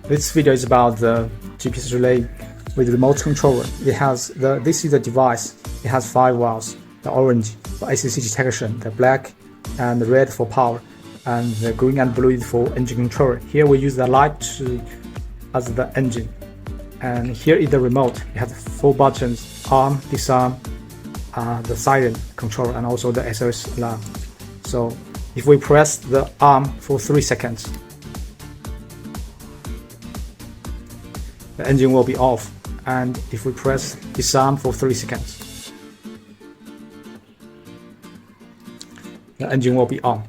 This video is about the GPS relay with remote controller. This is the device. It has 5 wires: the orange for ACC detection, the black and the red for power, and the green and blue is for engine control. Here we use the light as the engine, and here is the remote. It has 4 buttons: arm, disarm, the siren control, and also the SOS alarm. So if we press the arm for 3 seconds, the engine will be off, and if we press disarm for 3 seconds, the engine will be on.